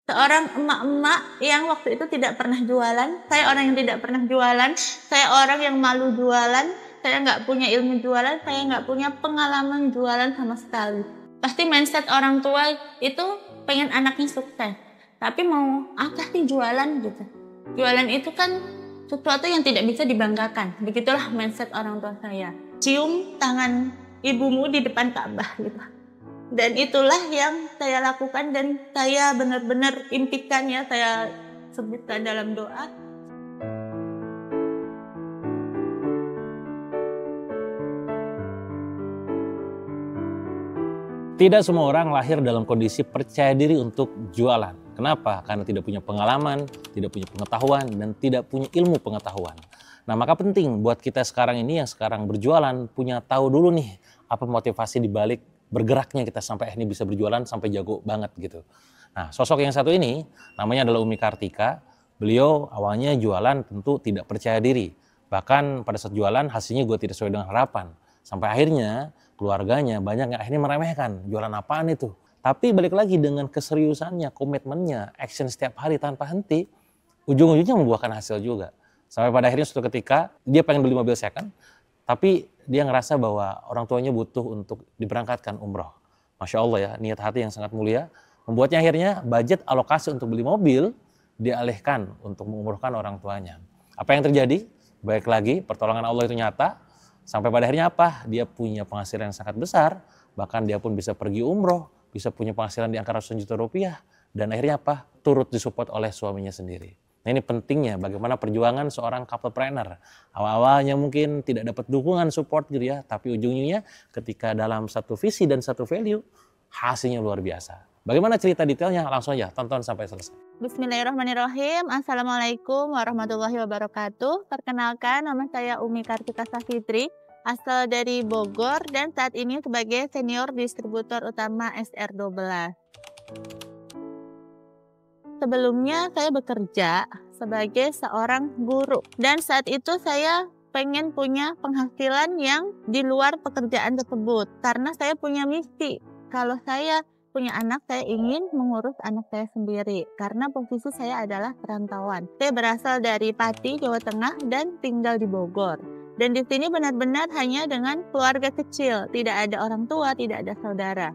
Seorang emak-emak yang waktu itu tidak pernah jualan, saya orang yang tidak pernah jualan, saya orang yang malu jualan, saya nggak punya ilmu jualan, saya nggak punya pengalaman jualan sama sekali. Pasti mindset orang tua itu pengen anaknya sukses, tapi mau apa sih jualan gitu. Jualan itu kan sesuatu yang tidak bisa dibanggakan, begitulah mindset orang tua saya. Cium tangan ibumu di depan Ka'bah gitu. Dan itulah yang saya lakukan dan saya benar-benar impikan ya, saya sebutkan dalam doa. Tidak semua orang lahir dalam kondisi percaya diri untuk jualan. Kenapa? Karena tidak punya pengalaman, tidak punya pengetahuan, dan tidak punya ilmu pengetahuan. Nah, maka penting buat kita sekarang ini yang sekarang berjualan, punya tahu dulu nih apa motivasi dibalik bergeraknya kita sampai ini bisa berjualan sampai jago banget gitu. Nah, sosok yang satu ini namanya adalah Umi Kartika. Beliau awalnya jualan tentu tidak percaya diri. Bahkan pada saat jualan hasilnya gue tidak sesuai dengan harapan. Sampai akhirnya keluarganya banyak yang akhirnya meremehkan, jualan apaan itu. Tapi balik lagi dengan keseriusannya, komitmennya, action setiap hari tanpa henti, ujung-ujungnya membuahkan hasil juga. Sampai pada akhirnya suatu ketika dia pengen beli mobil second, tapi dia ngerasa bahwa orang tuanya butuh untuk diberangkatkan umroh. Masya Allah ya, niat hati yang sangat mulia. Membuatnya akhirnya budget alokasi untuk beli mobil dialihkan untuk mengumrohkan orang tuanya. Apa yang terjadi? Baik lagi, pertolongan Allah itu nyata. Sampai pada akhirnya apa? Dia punya penghasilan yang sangat besar. Bahkan dia pun bisa pergi umroh, bisa punya penghasilan di angka ratusan juta rupiah. Dan akhirnya apa? Turut disupport oleh suaminya sendiri. Nah, ini pentingnya bagaimana perjuangan seorang couplepreneur. Awal-awalnya mungkin tidak dapat dukungan support gitu ya, tapi ujungnya ketika dalam satu visi dan satu value, hasilnya luar biasa. Bagaimana cerita detailnya? Langsung aja tonton sampai selesai. Bismillahirrahmanirrahim. Assalamualaikum warahmatullahi wabarakatuh. Perkenalkan, nama saya Umi Kartika Safitri, asal dari Bogor dan saat ini sebagai senior distributor utama SR12. Sebelumnya saya bekerja sebagai seorang guru dan saat itu saya pengen punya penghasilan yang di luar pekerjaan tersebut karena saya punya misi. Kalau saya punya anak, saya ingin mengurus anak saya sendiri karena posisi saya adalah perantauan. Saya berasal dari Pati, Jawa Tengah dan tinggal di Bogor. Dan di sini benar-benar hanya dengan keluarga kecil, tidak ada orang tua, tidak ada saudara.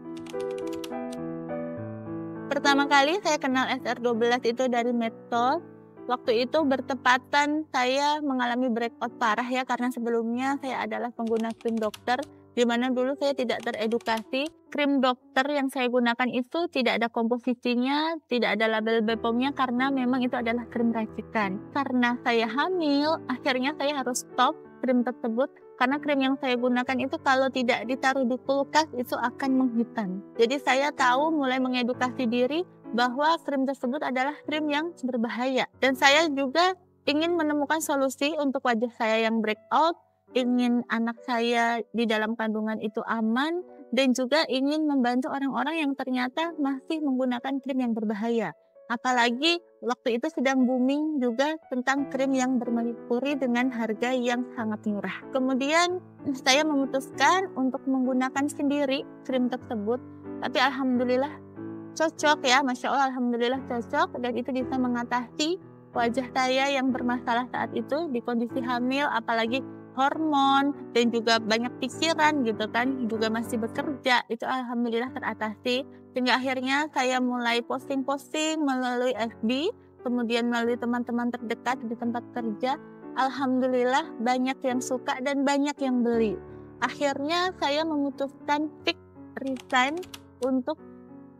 Pertama kali saya kenal SR12 itu dari medsos. Waktu itu bertepatan saya mengalami breakout parah ya, karena sebelumnya saya adalah pengguna krim dokter, di mana dulu saya tidak teredukasi. Krim dokter yang saya gunakan itu tidak ada komposisinya, tidak ada label BPOM-nya karena memang itu adalah krim racikan. Karena saya hamil, akhirnya saya harus stop krim tersebut. Karena krim yang saya gunakan itu kalau tidak ditaruh di kulkas itu akan menghitam. Jadi saya tahu mulai mengedukasi diri bahwa krim tersebut adalah krim yang berbahaya. Dan saya juga ingin menemukan solusi untuk wajah saya yang breakout, ingin anak saya di dalam kandungan itu aman, dan juga ingin membantu orang-orang yang ternyata masih menggunakan krim yang berbahaya. Apalagi waktu itu sedang booming juga tentang krim yang bermerkuri dengan harga yang sangat murah. Kemudian saya memutuskan untuk menggunakan sendiri krim tersebut. Tapi alhamdulillah cocok ya, Masya Allah, alhamdulillah cocok. Dan itu bisa mengatasi wajah saya yang bermasalah saat itu di kondisi hamil, apalagi hormon dan juga banyak pikiran gitu kan, juga masih bekerja, itu alhamdulillah teratasi. Sehingga akhirnya saya mulai posting-posting melalui FB, kemudian melalui teman-teman terdekat di tempat kerja. Alhamdulillah banyak yang suka dan banyak yang beli. Akhirnya saya memutuskan fix resign untuk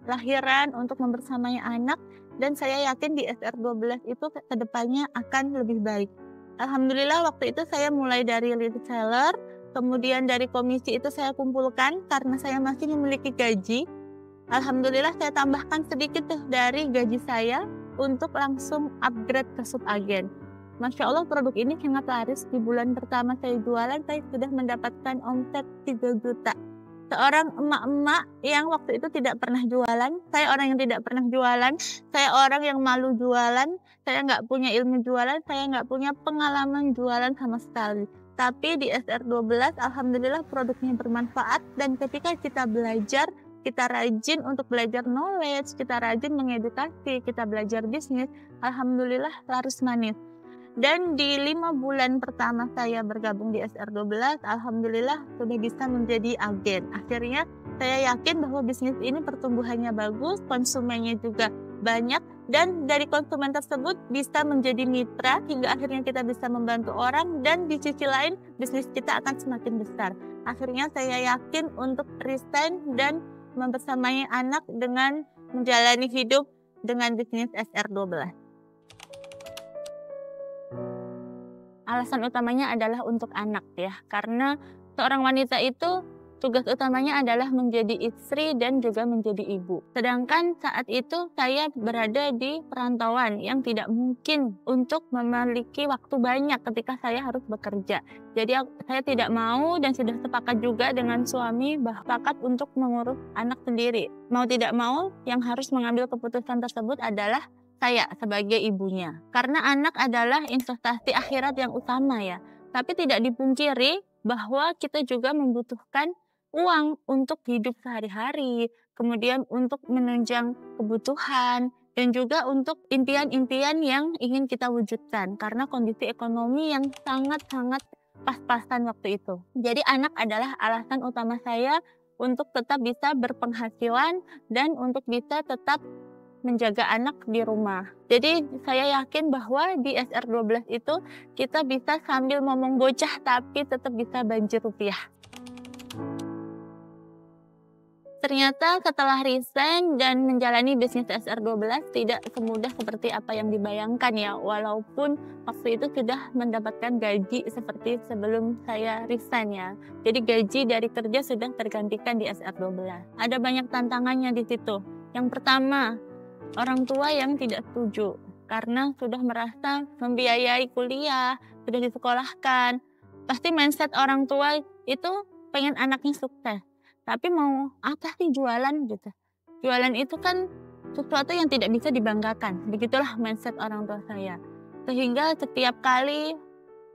lahiran, untuk membersamai anak, dan saya yakin di SR12 itu kedepannya akan lebih baik. Alhamdulillah waktu itu saya mulai dari lead seller, kemudian dari komisi itu saya kumpulkan karena saya masih memiliki gaji. Alhamdulillah saya tambahkan sedikit dari gaji saya untuk langsung upgrade ke subagen. Masya Allah produk ini sangat laris. Di bulan pertama saya jualan, saya sudah mendapatkan omset 3 juta. Seorang emak-emak yang waktu itu tidak pernah jualan, saya orang yang tidak pernah jualan, saya orang yang malu jualan, saya nggak punya ilmu jualan, saya nggak punya pengalaman jualan sama sekali. Tapi di SR12 alhamdulillah produknya bermanfaat, dan ketika kita belajar kita rajin untuk belajar knowledge, kita rajin mengedukasi, kita belajar bisnis, alhamdulillah laris manis. Dan di 5 bulan pertama saya bergabung di SR12, alhamdulillah sudah bisa menjadi agen. Akhirnya saya yakin bahwa bisnis ini pertumbuhannya bagus, konsumennya juga banyak, dan dari konsumen tersebut bisa menjadi mitra hingga akhirnya kita bisa membantu orang, dan di sisi lain bisnis kita akan semakin besar. Akhirnya saya yakin untuk resign dan membersamai anak dengan menjalani hidup dengan bisnis SR12. Alasan utamanya adalah untuk anak ya, karena seorang wanita itu tugas utamanya adalah menjadi istri dan juga menjadi ibu. Sedangkan saat itu saya berada di perantauan yang tidak mungkin untuk memiliki waktu banyak ketika saya harus bekerja. Jadi saya tidak mau dan sudah sepakat juga dengan suami sepakat untuk mengurus anak sendiri. Mau tidak mau yang harus mengambil keputusan tersebut adalah saya sebagai ibunya. Karena anak adalah investasi akhirat yang utama ya. Tapi tidak dipungkiri bahwa kita juga membutuhkan uang untuk hidup sehari-hari, kemudian untuk menunjang kebutuhan, dan juga untuk impian-impian yang ingin kita wujudkan karena kondisi ekonomi yang sangat-sangat pas-pasan waktu itu. Jadi anak adalah alasan utama saya untuk tetap bisa berpenghasilan dan untuk bisa tetap menjaga anak di rumah. Jadi saya yakin bahwa di SR12 itu kita bisa sambil ngomong bocah tapi tetap bisa banjir rupiah. Ternyata setelah resign dan menjalani bisnis SR12 tidak semudah seperti apa yang dibayangkan ya, walaupun waktu itu sudah mendapatkan gaji seperti sebelum saya resign ya. Jadi gaji dari kerja sudah tergantikan di SR12. Ada banyak tantangannya di situ. Yang pertama, orang tua yang tidak setuju karena sudah merasa membiayai kuliah, sudah disekolahkan. Pasti mindset orang tua itu pengen anaknya sukses. Tapi mau apa sih jualan gitu. Jualan itu kan sesuatu yang tidak bisa dibanggakan. Begitulah mindset orang tua saya. Sehingga setiap kali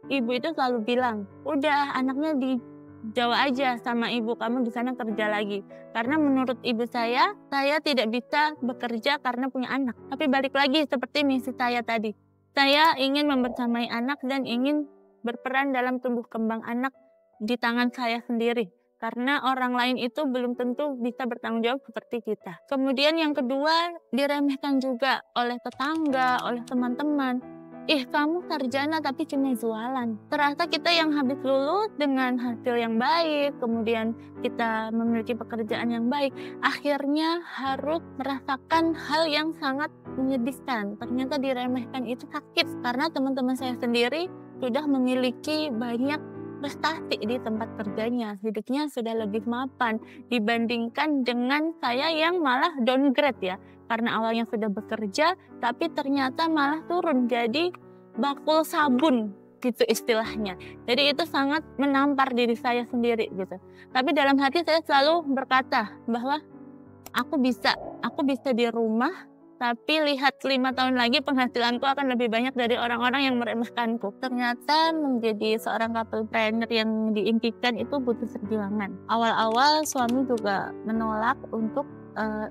ibu itu selalu bilang, udah anaknya di Jawa aja sama ibu, kamu di sana kerja lagi. Karena menurut ibu saya tidak bisa bekerja karena punya anak. Tapi balik lagi seperti misi saya tadi. Saya ingin membersamai anak dan ingin berperan dalam tumbuh kembang anak di tangan saya sendiri. Karena orang lain itu belum tentu bisa bertanggung jawab seperti kita. Kemudian yang kedua, diremehkan juga oleh tetangga, oleh teman-teman. Kamu sarjana tapi cuma jualan. Terasa kita yang habis lulus dengan hasil yang baik, kemudian kita memiliki pekerjaan yang baik, akhirnya harus merasakan hal yang sangat menyedihkan. Ternyata diremehkan itu sakit, karena teman-teman saya sendiri sudah memiliki banyak prestasi di tempat kerjanya. Hidupnya sudah lebih mapan dibandingkan dengan saya yang malah downgrade ya. Karena awalnya sudah bekerja, tapi ternyata malah turun jadi bakul sabun gitu istilahnya. Jadi itu sangat menampar diri saya sendiri gitu. Tapi dalam hati saya selalu berkata bahwa aku bisa di rumah, tapi lihat 5 tahun lagi penghasilanku akan lebih banyak dari orang-orang yang meremehkanku. Ternyata menjadi seorang couple planner yang diimpikan itu butuh perjuangan. Awal-awal suami juga menolak untuk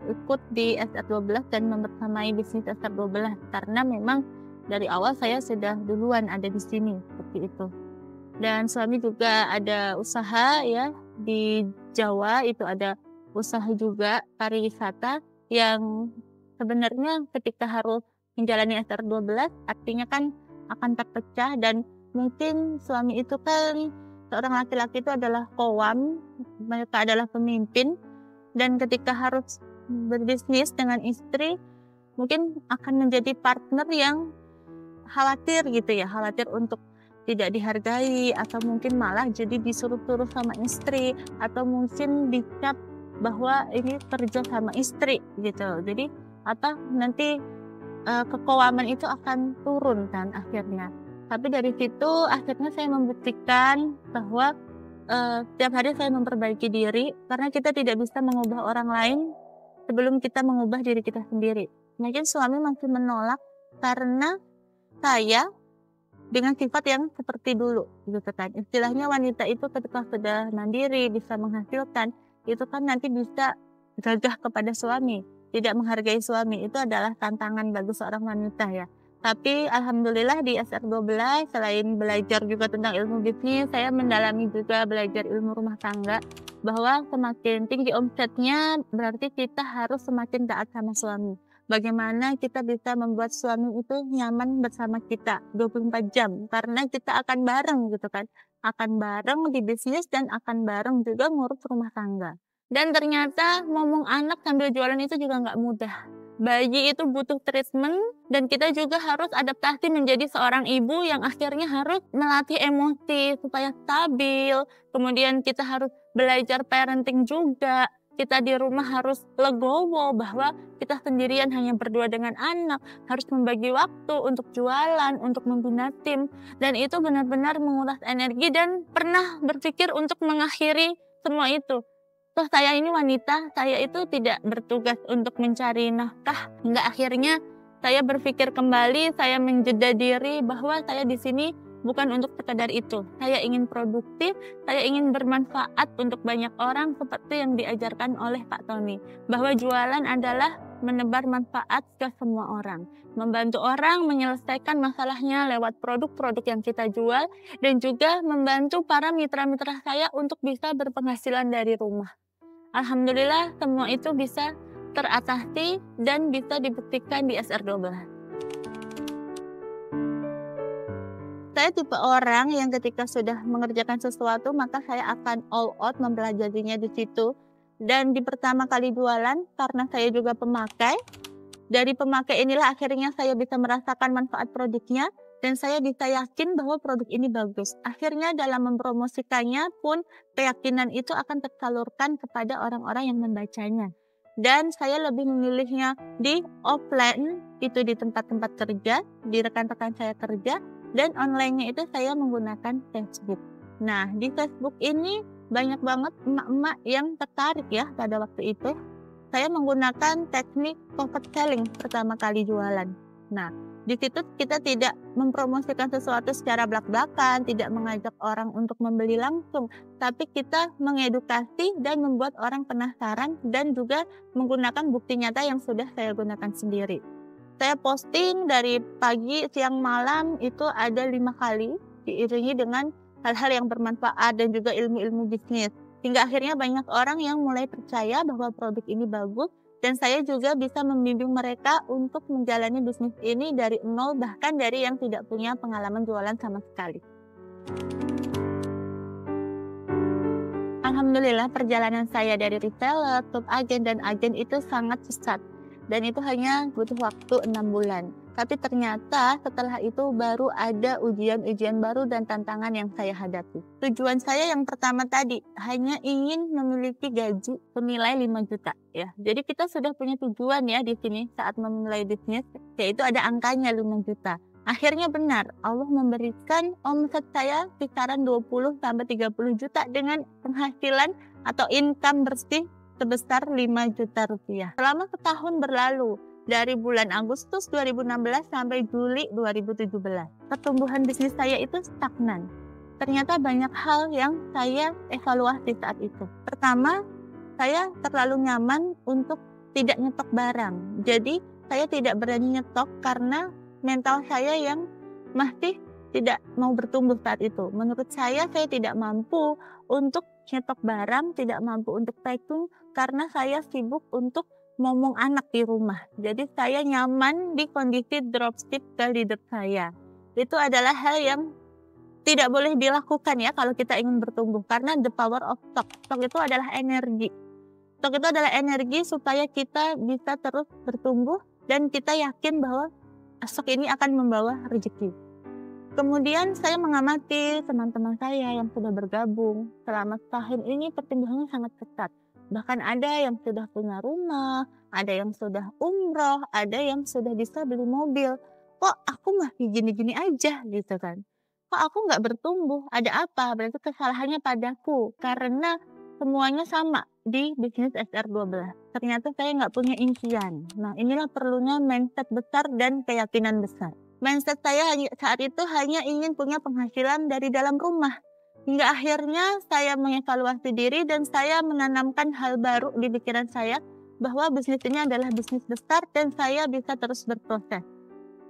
ikut di SR12 dan membersamai bisnis SR12 karena memang dari awal saya sudah duluan ada di sini seperti itu. Dan suami juga ada usaha ya di Jawa, itu ada usaha juga pariwisata yang sebenarnya ketika harus menjalani SR12 artinya kan akan terpecah, dan mungkin suami itu kan seorang laki-laki itu adalah qawwam, mereka adalah pemimpin. Dan ketika harus berbisnis dengan istri, mungkin akan menjadi partner yang khawatir gitu ya, khawatir untuk tidak dihargai, atau mungkin malah jadi disuruh-suruh sama istri, atau mungkin dicap bahwa ini kerja sama istri gitu. Jadi atau nanti kekowaman itu akan turun kan akhirnya. Tapi dari situ akhirnya saya membuktikan bahwa setiap hari saya memperbaiki diri, karena kita tidak bisa mengubah orang lain sebelum kita mengubah diri kita sendiri. Mungkin suami masih menolak karena saya dengan sifat yang seperti dulu gitu kan. Istilahnya wanita itu ketika sudah mandiri, bisa menghasilkan, itu kan nanti bisa gagah kepada suami, tidak menghargai suami. Itu adalah tantangan bagi seorang wanita ya. Tapi alhamdulillah di SR12 selain belajar juga tentang ilmu bisnis, saya mendalami juga belajar ilmu rumah tangga, bahwa semakin tinggi omsetnya berarti kita harus semakin taat sama suami. Bagaimana kita bisa membuat suami itu nyaman bersama kita 24 jam, karena kita akan bareng gitu kan. Akan bareng di bisnis dan akan bareng juga ngurus rumah tangga. Dan ternyata ngomong anak sambil jualan itu juga nggak mudah. Bayi itu butuh treatment dan kita juga harus adaptasi menjadi seorang ibu yang akhirnya harus melatih emosi supaya stabil. Kemudian kita harus belajar parenting juga. Kita di rumah harus legowo bahwa kita sendirian hanya berdua dengan anak, harus membagi waktu untuk jualan, untuk membina tim. Dan itu benar-benar menguras energi dan pernah berpikir untuk mengakhiri semua itu. Toh saya ini wanita, saya itu tidak bertugas untuk mencari nafkah. Hingga akhirnya saya berpikir kembali, saya menjeda diri bahwa saya di sini bukan untuk sekadar itu. Saya ingin produktif, saya ingin bermanfaat untuk banyak orang seperti yang diajarkan oleh Pak Tony. Bahwa jualan adalah menebar manfaat ke semua orang. Membantu orang menyelesaikan masalahnya lewat produk-produk yang kita jual. Dan juga membantu para mitra-mitra saya untuk bisa berpenghasilan dari rumah. Alhamdulillah semua itu bisa teratasi dan bisa dibuktikan di SR12. Saya tipe orang yang ketika sudah mengerjakan sesuatu maka saya akan all out mempelajarinya di situ. Dan di pertama kali jualan karena saya juga pemakai, dari pemakai inilah akhirnya saya bisa merasakan manfaat produknya dan saya bisa yakin bahwa produk ini bagus. Akhirnya dalam mempromosikannya pun keyakinan itu akan tersalurkan kepada orang-orang yang membacanya. Dan saya lebih memilihnya di offline, itu di tempat-tempat kerja, di rekan-rekan saya kerja, dan online-nya itu saya menggunakan Facebook. Nah, di Facebook ini banyak banget emak-emak yang tertarik ya pada waktu itu. Saya menggunakan teknik comfort selling pertama kali jualan. Nah, di situ kita tidak mempromosikan sesuatu secara blak-blakan, tidak mengajak orang untuk membeli langsung, tapi kita mengedukasi dan membuat orang penasaran dan juga menggunakan bukti nyata yang sudah saya gunakan sendiri. Saya posting dari pagi, siang, malam itu ada 5 kali, diiringi dengan hal-hal yang bermanfaat dan juga ilmu-ilmu bisnis. Hingga akhirnya banyak orang yang mulai percaya bahwa produk ini bagus, dan saya juga bisa membimbing mereka untuk menjalani bisnis ini dari nol, bahkan dari yang tidak punya pengalaman jualan sama sekali. Alhamdulillah perjalanan saya dari reseller, top agen, dan agen itu sangat pesat. Dan itu hanya butuh waktu 6 bulan. Tapi ternyata setelah itu baru ada ujian-ujian baru dan tantangan yang saya hadapi. Tujuan saya yang pertama tadi hanya ingin memiliki gaji senilai 5 juta ya. Jadi kita sudah punya tujuan ya di sini saat memulai bisnis, yaitu ada angkanya 5 juta. Akhirnya benar, Allah memberikan omset saya kisaran 20 sampai 30 juta dengan penghasilan atau income bersih sebesar 5 juta rupiah. Selama setahun berlalu, dari bulan Agustus 2016 sampai Juli 2017. Pertumbuhan bisnis saya itu stagnan. Ternyata banyak hal yang saya evaluasi saat itu. Pertama, saya terlalu nyaman untuk tidak nyetok barang. Jadi, saya tidak berani nyetok karena mental saya yang masih tidak mau bertumbuh saat itu. Menurut saya tidak mampu untuk nyetok barang, tidak mampu untuk packing karena saya sibuk untuk ngomong anak di rumah. Jadi saya nyaman di kondisi dropship ke leader saya. Itu adalah hal yang tidak boleh dilakukan ya kalau kita ingin bertumbuh. Karena the power of stock. Stock itu adalah energi. Stock itu adalah energi supaya kita bisa terus bertumbuh dan kita yakin bahwa stock ini akan membawa rezeki. Kemudian saya mengamati teman-teman saya yang sudah bergabung. Selama setahun ini pertumbuhannya sangat pesat. Bahkan ada yang sudah punya rumah, ada yang sudah umroh, ada yang sudah bisa beli mobil. Kok aku masih gini-gini aja gitu kan? Kok aku nggak bertumbuh? Ada apa? Berarti kesalahannya padaku. Karena semuanya sama di bisnis SR12. Ternyata saya nggak punya impian. Nah inilah perlunya mindset besar dan keyakinan besar. Mindset saya saat itu hanya ingin punya penghasilan dari dalam rumah. Hingga akhirnya saya mengevaluasi diri dan saya menanamkan hal baru di pikiran saya bahwa bisnis ini adalah bisnis besar dan saya bisa terus berproses.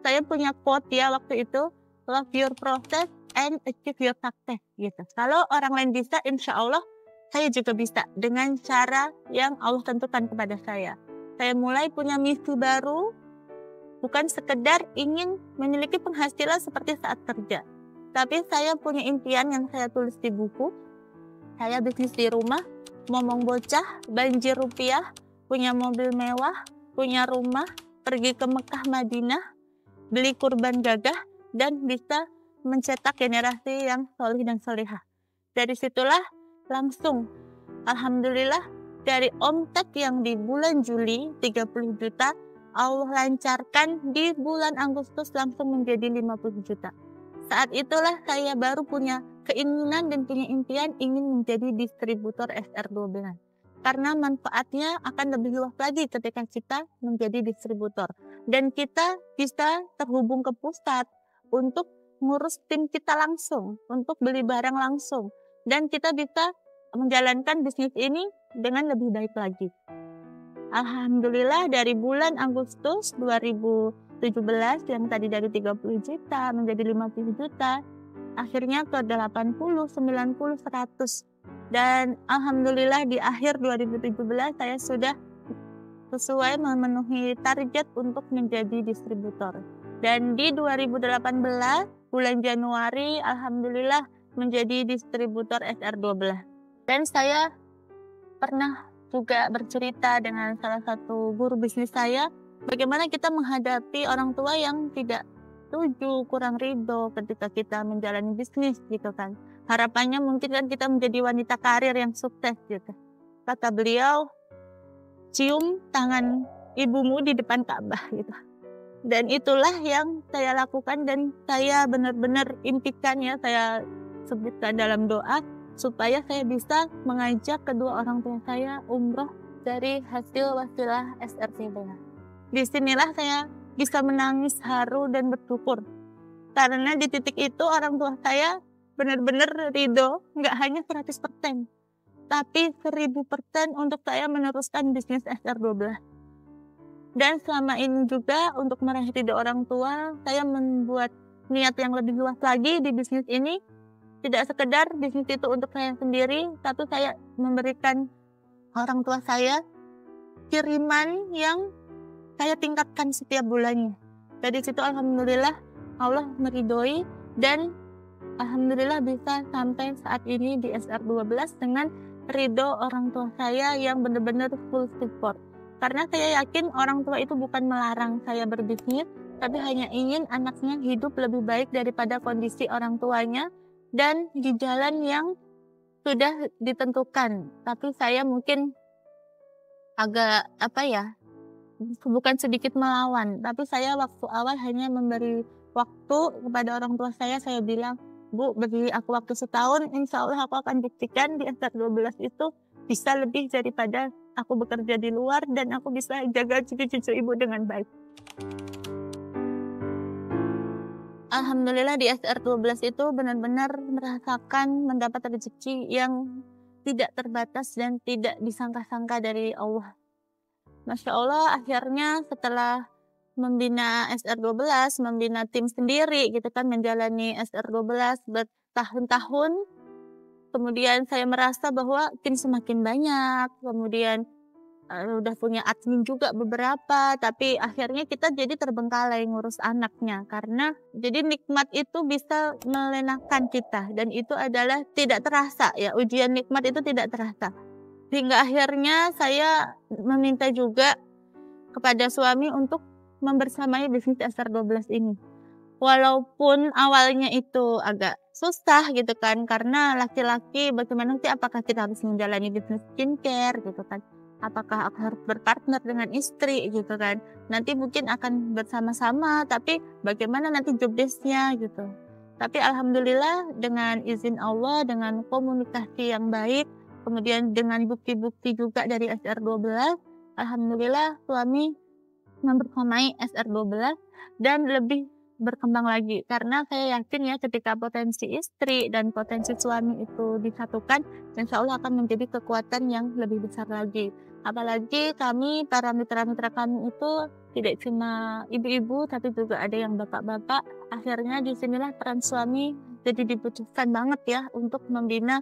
Saya punya quote ya waktu itu, love your process and achieve your success gitu. Kalau orang lain bisa, insya Allah saya juga bisa dengan cara yang Allah tentukan kepada saya. Saya mulai punya misi baru, bukan sekedar ingin memiliki penghasilan seperti saat kerja. Tapi saya punya impian yang saya tulis di buku. Saya bisnis di rumah, momong bocah, banjir rupiah, punya mobil mewah, punya rumah, pergi ke Mekah Madinah, beli kurban gagah, dan bisa mencetak generasi yang solih dan solihah. Dari situlah langsung, alhamdulillah, dari omset yang di bulan Juli 30 juta, Allah lancarkan di bulan Agustus langsung menjadi 50 juta. Saat itulah saya baru punya keinginan dan punya impian ingin menjadi distributor SR12. Karena manfaatnya akan lebih luas lagi ketika kita menjadi distributor. Dan kita bisa terhubung ke pusat untuk ngurus tim kita langsung, untuk beli barang langsung. Dan kita bisa menjalankan bisnis ini dengan lebih baik lagi. Alhamdulillah dari bulan Agustus 2017 yang tadi dari 30 juta menjadi 50 juta, akhirnya ke 80, 90, 100. Dan alhamdulillah di akhir 2017 saya sudah sesuai memenuhi target untuk menjadi distributor. Dan di 2018 bulan Januari alhamdulillah menjadi distributor SR12. Dan saya pernah juga bercerita dengan salah satu guru bisnis saya, bagaimana kita menghadapi orang tua yang tidak setuju, kurang ridho ketika kita menjalani bisnis gitu kan. Harapannya mungkin kan kita menjadi wanita karir yang sukses gitu. Kata beliau, cium tangan ibumu di depan Ka'bah gitu. Dan itulah yang saya lakukan dan saya benar-benar impikan ya, saya sebutkan dalam doa, supaya saya bisa mengajak kedua orang tua saya umroh dari hasil wasilah SRCB. Disinilah saya bisa menangis haru dan bersyukur. Karena di titik itu orang tua saya benar-benar ridho, nggak hanya 100%, tapi 1000% untuk saya meneruskan bisnis SR12. Dan selama ini juga untuk meraih ridho orang tua, saya membuat niat yang lebih luas lagi di bisnis ini. Tidak sekedar bisnis itu untuk saya sendiri, tapi saya memberikan orang tua saya kiriman yang saya tingkatkan setiap bulannya. Dari situ alhamdulillah Allah meridhoi dan alhamdulillah bisa sampai saat ini di SR12 dengan ridho orang tua saya yang benar-benar full support. Karena saya yakin orang tua itu bukan melarang saya berbisnis, tapi hanya ingin anaknya hidup lebih baik daripada kondisi orang tuanya dan di jalan yang sudah ditentukan. Tapi saya mungkin agak bukan sedikit melawan, tapi saya waktu awal hanya memberi waktu kepada orang tua saya bilang, Bu, beri aku waktu setahun, insya Allah aku akan buktikan di SR12 itu bisa lebih daripada aku bekerja di luar dan aku bisa jaga cucu-cucu ibu dengan baik. Alhamdulillah di SR12 itu benar-benar merasakan mendapat rezeki yang tidak terbatas dan tidak disangka-sangka dari Allah. Masya Allah, akhirnya setelah membina SR12, membina tim sendiri gitu kan, menjalani SR12 bertahun-tahun, kemudian saya merasa bahwa tim semakin banyak, kemudian udah punya admin juga beberapa, tapi akhirnya kita jadi terbengkalai ngurus anaknya karena jadi nikmat itu bisa melenakan kita dan itu adalah tidak terasa ya, ujian nikmat itu tidak terasa. Hingga akhirnya saya meminta juga kepada suami untuk membersamai bisnis SR12 ini. Walaupun awalnya itu agak susah gitu kan, karena laki-laki bagaimana sih, apakah kita harus menjalani bisnis skincare gitu kan, apakah aku harus berpartner dengan istri gitu kan, nanti mungkin akan bersama-sama tapi bagaimana nanti job desk-nya gitu. Tapi alhamdulillah dengan izin Allah, dengan komunikasi yang baik, kemudian dengan bukti-bukti juga dari SR12, alhamdulillah suami membersamai SR12 dan lebih berkembang lagi. Karena saya yakin ya ketika potensi istri dan potensi suami itu disatukan, insya Allah akan menjadi kekuatan yang lebih besar lagi. Apalagi kami, para mitra-mitra kami itu tidak cuma ibu-ibu, tapi juga ada yang bapak-bapak. Akhirnya disinilah peran suami jadi dibutuhkan banget ya untuk membina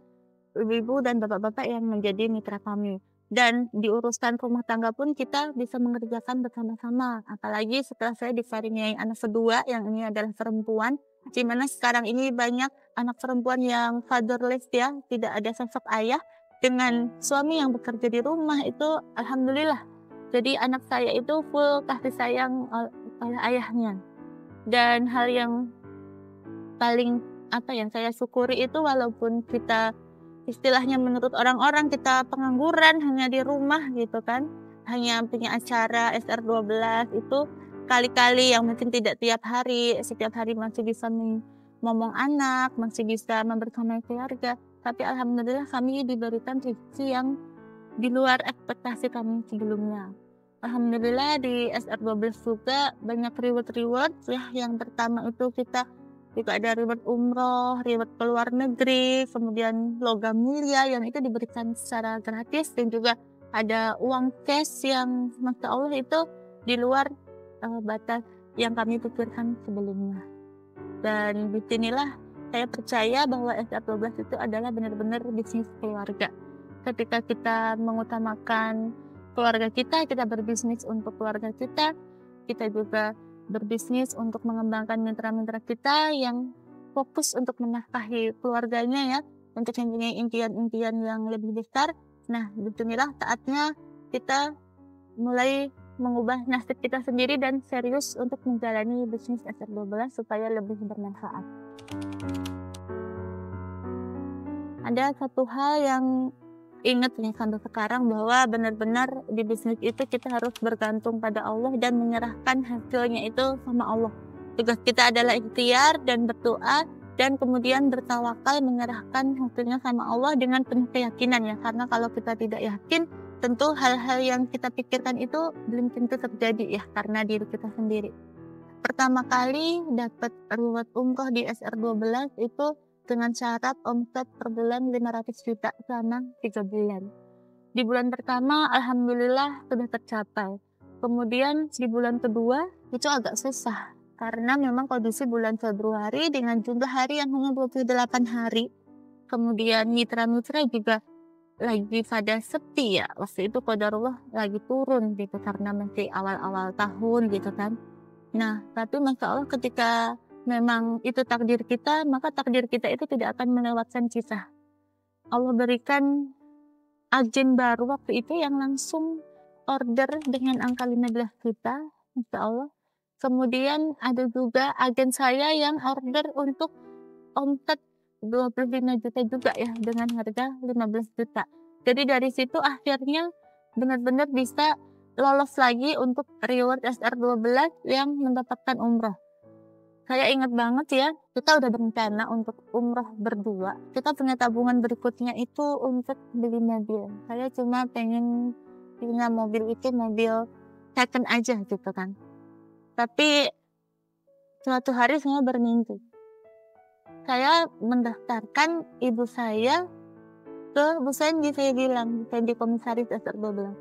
ibu-ibu dan bapak-bapak yang menjadi mitra kami. Dan di urusan rumah tangga pun kita bisa mengerjakan bersama-sama. Apalagi setelah saya dikaruniai anak kedua, yang ini adalah perempuan, di mana sekarang ini banyak anak perempuan yang fatherless ya, tidak ada sosok ayah. Dengan suami yang bekerja di rumah itu alhamdulillah. Jadi anak saya itu full kasih sayang oleh ayahnya. Dan hal yang paling yang saya syukuri itu, walaupun kita istilahnya menurut orang-orang kita pengangguran hanya di rumah gitu kan, hanya punya acara SR12 itu kali-kali yang mungkin tidak tiap hari, setiap hari masih bisa ngomong anak, masih bisa membersamai keluarga, tapi alhamdulillah kami diberikan rezeki yang di luar ekspektasi kami sebelumnya. Alhamdulillah di SR12 juga banyak reward ya. Yang pertama itu kita juga ada reward umroh, reward ke luar negeri, kemudian logam mulia yang itu diberikan secara gratis, dan juga ada uang cash yang Masya Allah itu di luar batas yang kami pikirkan sebelumnya. Dan disinilah saya percaya bahwa SR12 itu adalah benar-benar bisnis keluarga. Ketika kita mengutamakan keluarga kita berbisnis untuk keluarga kita juga berbisnis untuk mengembangkan mitra-mitra kita yang fokus untuk menafkahi keluarganya ya, untuk mempunyai impian-impian yang lebih besar. Nah, disinilah saatnya kita mulai mengubah nasib kita sendiri dan serius untuk menjalani bisnis SR12 supaya lebih bermanfaat. Ada satu hal yang ingat nih sampai sekarang, bahwa benar-benar di bisnis itu kita harus bergantung pada Allah dan menyerahkan hasilnya itu sama Allah. Tugas kita adalah ikhtiar dan berdoa, dan kemudian bertawakal menyerahkan hasilnya sama Allah dengan penuh keyakinan ya. Karena kalau kita tidak yakin, tentu hal-hal yang kita pikirkan itu belum tentu terjadi ya, karena diri kita sendiri. Pertama kali dapat reward umroh di SR12 itu dengan syarat omset per bulan 500 juta selama 3 bulan. Di bulan pertama alhamdulillah sudah tercapai. Kemudian di bulan kedua itu agak susah, karena memang kondisi bulan Februari dengan jumlah hari yang hanya 28 hari. Kemudian mitra-mitra juga lagi pada sepi ya. Waktu itu qadarullah lagi turun gitu, karena masih awal-awal tahun gitu kan. Nah, tapi Masya Allah ketika memang itu takdir kita, maka takdir kita itu tidak akan melewatkan kita. Allah berikan agen baru waktu itu yang langsung order dengan angka 15 juta, Masya Allah. Kemudian ada juga agen saya yang order untuk omset 25 juta juga ya, dengan harga 15 juta. Jadi dari situ akhirnya benar-benar bisa lolos lagi untuk reward SR12 yang mendapatkan umroh. Saya ingat banget ya, kita udah berencana untuk umroh berdua. Kita punya tabungan berikutnya itu untuk beli mobil. Saya cuma pengen punya mobil itu mobil second aja gitu kan. Tapi suatu hari saya bermimpi. Saya mendaftarkan ibu saya ke Bu Sandy, saya bilang, Sandy komisaris SR12.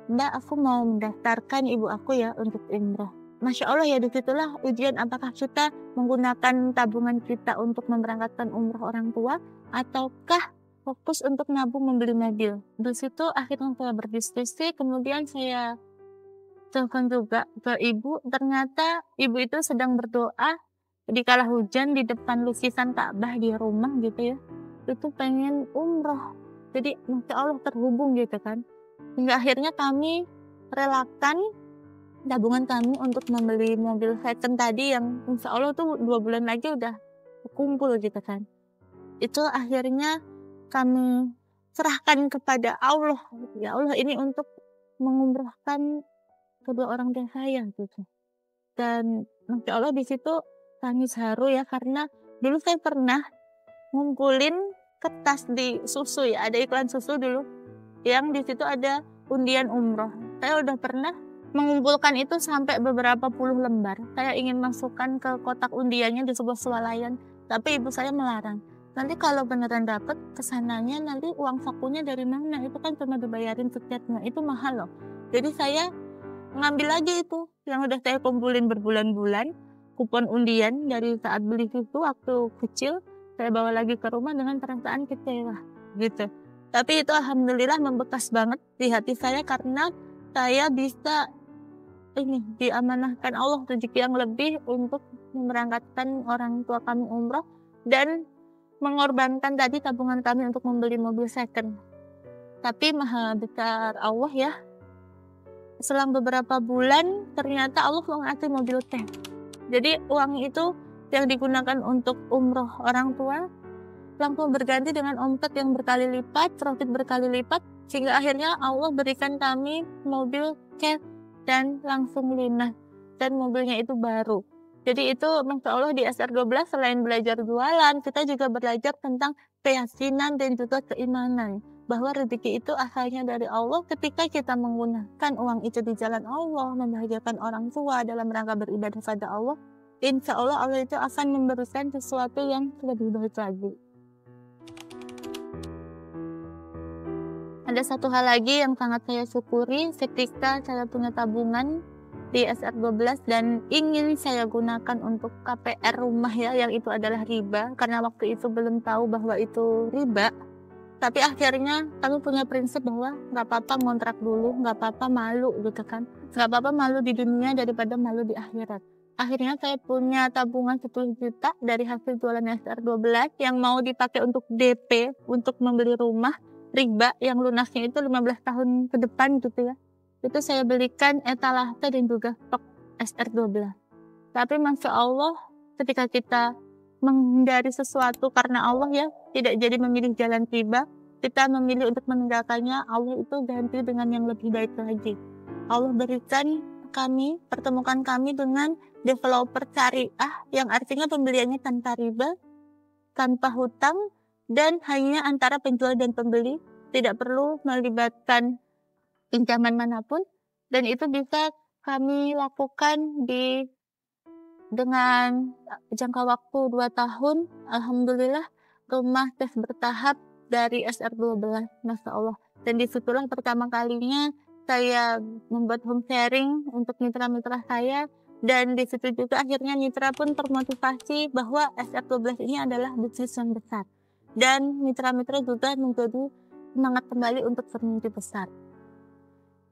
Mbak, aku mau mendaftarkan ibu aku ya untuk umroh. Masya Allah ya, disitulah ujian apakah kita menggunakan tabungan kita untuk memberangkatkan umroh orang tua, ataukah fokus untuk nabung membeli mobil. Di situ akhirnya saya berdiskusi, kemudian saya telepon juga ke ibu. Ternyata ibu itu sedang berdoa di kala hujan di depan lukisan Ka'bah di rumah gitu ya. Itu pengen umroh. Jadi Masya Allah terhubung gitu kan. Hingga akhirnya kami relakan tabungan kami untuk membeli mobil second tadi yang Insya Allah tuh 2 bulan lagi udah kumpul gitu kan. Itu akhirnya kami serahkan kepada Allah. Ya Allah, ini untuk mengumrohkan kedua orang tua saya gitu. Dan Masya Allah di situ tangis haru ya, karena dulu saya pernah ngumpulin kertas di susu ya, ada iklan susu dulu yang di situ ada undian umroh. Saya udah pernah mengumpulkan itu sampai beberapa puluh lembar. Saya ingin masukkan ke kotak undiannya di sebuah swalayan, tapi ibu saya melarang. Nanti kalau beneran dapet kesananya nanti uang sakunya dari mana? Itu kan cuma dibayarin tiketnya, itu mahal loh. Jadi saya ngambil lagi itu yang udah saya kumpulin berbulan-bulan, kupon undian dari saat beli itu waktu kecil, saya bawa lagi ke rumah dengan perasaan kecewa gitu. Tapi itu alhamdulillah membekas banget di hati saya karena saya bisa diamanahkan Allah rezeki yang lebih untuk memberangkatkan orang tua kami umroh dan mengorbankan tadi tabungan kami untuk membeli mobil second. Tapi maha besar Allah ya. Selang beberapa bulan ternyata Allah mengasih mobil teh. Jadi uang itu yang digunakan untuk umroh orang tua langsung berganti dengan omset yang berkali lipat, profit berkali lipat, sehingga akhirnya Allah berikan kami mobil cash dan langsung lunas, dan mobilnya itu baru. Jadi itu Masya Allah di SR12 selain belajar jualan, kita juga belajar tentang keyakinan dan juga keimanan bahwa rezeki itu asalnya dari Allah. Ketika kita menggunakan uang itu di jalan Allah, membahagiakan orang tua dalam rangka beribadah pada Allah, insya Allah Allah itu akan memberikan sesuatu yang lebih baik lagi. Ada satu hal lagi yang sangat saya syukuri ketika saya punya tabungan di SR12 dan ingin saya gunakan untuk KPR rumah ya, yang itu adalah riba, karena waktu itu belum tahu bahwa itu riba. Tapi akhirnya kami punya prinsip bahwa nggak apa-apa ngontrak dulu, nggak apa-apa malu gitu kan, nggak apa-apa malu di dunia daripada malu di akhirat. Akhirnya saya punya tabungan 10 juta dari hasil jualan SR12 yang mau dipakai untuk DP untuk membeli rumah riba yang lunasnya itu 15 tahun ke depan gitu ya. Itu saya belikan etalase dan juga stok SR12. Tapi Masya Allah ketika kita menghindari sesuatu karena Allah ya, tidak jadi memilih jalan riba, kita memilih untuk meninggalkannya, Allah itu ganti dengan yang lebih baik lagi. Allah berikan kami, pertemukan kami dengan developer syariah yang artinya pembeliannya tanpa riba, tanpa hutang, dan hanya antara penjual dan pembeli, tidak perlu melibatkan pinjaman manapun, dan itu bisa kami lakukan dengan jangka waktu 2 tahun. Alhamdulillah rumah tes bertahap dari SR12, Masya Allah. Dan disitulah pertama kalinya saya membuat home sharing untuk mitra-mitra saya, dan disitu juga akhirnya mitra pun termotivasi bahwa SR12 ini adalah bisnis yang besar. Dan mitra-mitra juga menjadi semangat kembali untuk bermimpi besar.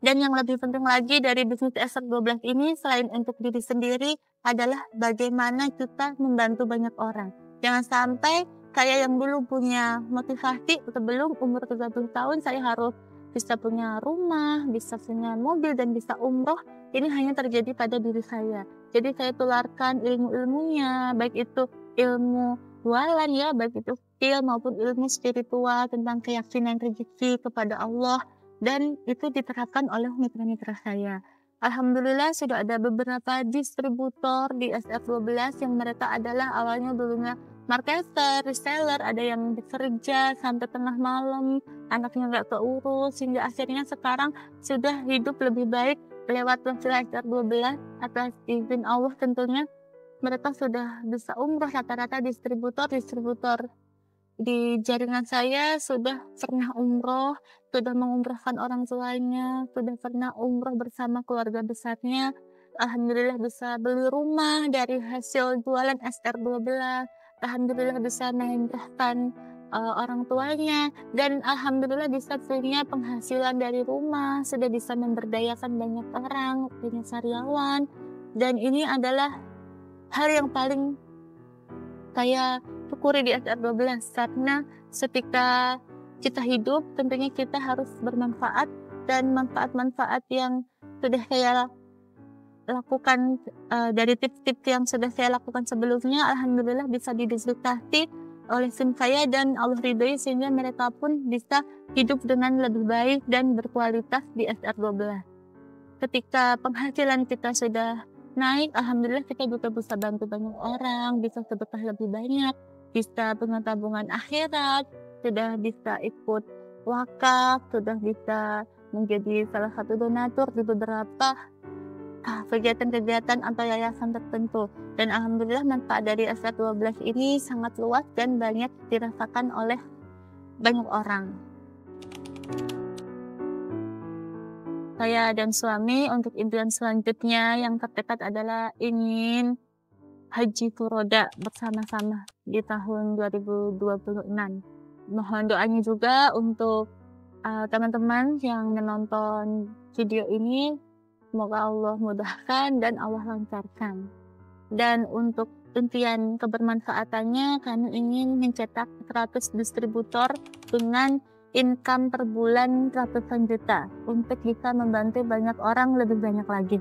Dan yang lebih penting lagi dari bisnis SR12 ini selain untuk diri sendiri adalah bagaimana kita membantu banyak orang. Jangan sampai saya yang dulu punya motivasi sebelum umur 30 tahun saya harus bisa punya rumah, bisa punya mobil, dan bisa umroh. Ini hanya terjadi pada diri saya. Jadi saya tularkan ilmu-ilmunya, baik itu ilmu jualan ya, baik itu skill maupun ilmu spiritual tentang keyakinan rezeki kepada Allah, dan itu diterapkan oleh mitra-mitra saya. Alhamdulillah sudah ada beberapa distributor di SR12 yang mereka adalah awalnya dulunya marketer, reseller, ada yang bekerja sampai tengah malam, anaknya nggak keurus, hingga akhirnya sekarang sudah hidup lebih baik lewat wasilah SR12 atas izin Allah tentunya. Mereka sudah bisa umroh, rata-rata distributor di jaringan saya sudah pernah umroh, sudah mengumrohkan orang tuanya, sudah pernah umroh bersama keluarga besarnya. Alhamdulillah bisa beli rumah dari hasil jualan SR12. Alhamdulillah bisa meningkatkan orang tuanya, dan alhamdulillah bisa punya penghasilan dari rumah, sudah bisa memberdayakan banyak orang, punya karyawan. Dan ini adalah hal yang paling saya syukuri di SR12, karena ketika kita hidup tentunya kita harus bermanfaat, dan manfaat-manfaat yang sudah saya lakukan dari tips-tips yang sudah saya lakukan sebelumnya, alhamdulillah bisa diduplikasi oleh tim saya dan Allah ridhoi, sehingga mereka pun bisa hidup dengan lebih baik dan berkualitas di SR12. Ketika penghasilan kita sudah naik, alhamdulillah kita juga bisa bantu banyak orang, bisa sedekah lebih banyak, bisa punya tabungan akhirat, sudah bisa ikut wakaf, sudah bisa menjadi salah satu donatur di beberapa kegiatan-kegiatan atau yayasan tertentu. Dan alhamdulillah manfaat dari SR12 ini sangat luas dan banyak dirasakan oleh banyak orang. Saya dan suami untuk impian selanjutnya yang terdekat adalah ingin haji furoda bersama-sama di tahun 2026. Mohon doanya juga untuk teman-teman yang menonton video ini, semoga Allah mudahkan dan Allah lancarkan. Dan untuk impian kebermanfaatannya, kami ingin mencetak 100 distributor dengan income per bulan ratusan juta untuk bisa membantu banyak orang lebih banyak lagi.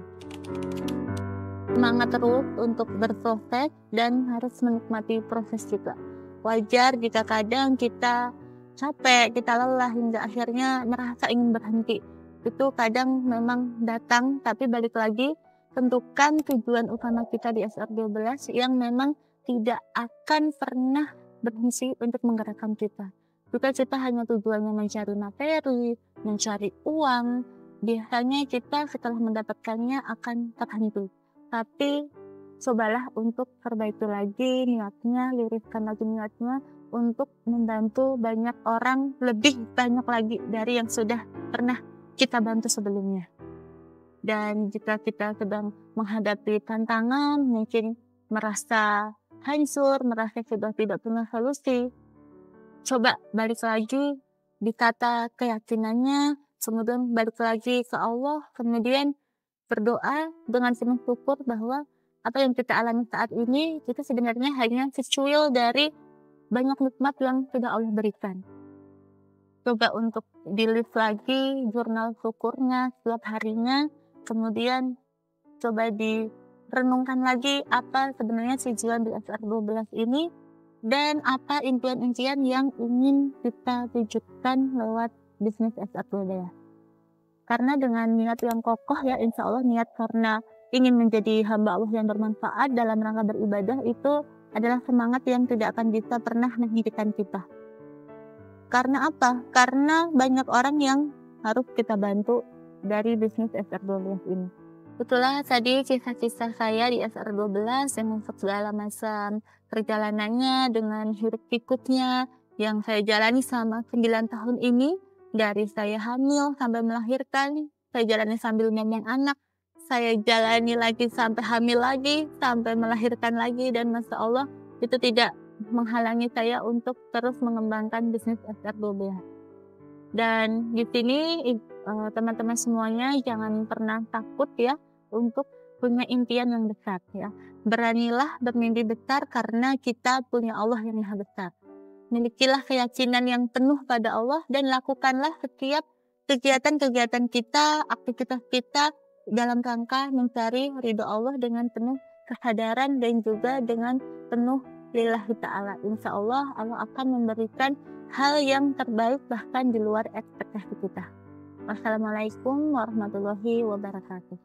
Semangat terus untuk berproses dan harus menikmati proses juga. Wajar jika kadang kita capek, kita lelah hingga akhirnya merasa ingin berhenti. Itu kadang memang datang, tapi balik lagi tentukan tujuan utama kita di SR12 yang memang tidak akan pernah berhenti untuk menggerakkan kita. Bukan kita hanya tujuannya mencari materi, mencari uang, biasanya kita setelah mendapatkannya akan terhenti. Tapi cobalah untuk perbaiki lagi niatnya, luruskan lagi niatnya untuk membantu banyak orang, lebih banyak lagi dari yang sudah pernah kita bantu sebelumnya. Dan jika kita sedang menghadapi tantangan, mungkin merasa hancur, merasa sudah tidak punya solusi, coba balik lagi, ditata keyakinannya, kemudian balik lagi ke Allah, kemudian berdoa dengan penuh syukur bahwa apa yang kita alami saat ini itu sebenarnya hanya secuil dari banyak nikmat yang sudah Allah berikan. Coba untuk di-list lagi jurnal syukurnya setiap harinya, kemudian coba direnungkan lagi apa sebenarnya tujuan di SR12 ini dan apa impian-impian yang ingin kita wujudkan lewat bisnis SR12. Karena dengan niat yang kokoh ya, insya Allah niat karena ingin menjadi hamba Allah yang bermanfaat dalam rangka beribadah itu adalah semangat yang tidak akan bisa pernah menghentikan kita. Karena apa? Karena banyak orang yang harus kita bantu dari bisnis SR12 ini. Itulah tadi kisah-kisah saya di SR12 yang segala macam perjalanannya dengan hiruk pikuknya yang saya jalani selama 9 tahun ini. Dari saya hamil sampai melahirkan, saya jalani sambil memang anak, saya jalani lagi sampai hamil lagi, sampai melahirkan lagi, dan Masya Allah itu tidak menghalangi saya untuk terus mengembangkan bisnis SR12. Dan di sini teman-teman semuanya jangan pernah takut ya untuk punya impian yang besar ya. Beranilah bermimpi besar karena kita punya Allah yang Maha Besar. Milikilah keyakinan yang penuh pada Allah dan lakukanlah setiap kegiatan-kegiatan kita, aktivitas kita dalam rangka mencari ridho Allah dengan penuh kesadaran dan juga dengan penuh lillahi ta'ala. Insya Allah Allah akan memberikan hal yang terbaik bahkan di luar ekspektasi kita. Wassalamualaikum warahmatullahi wabarakatuh.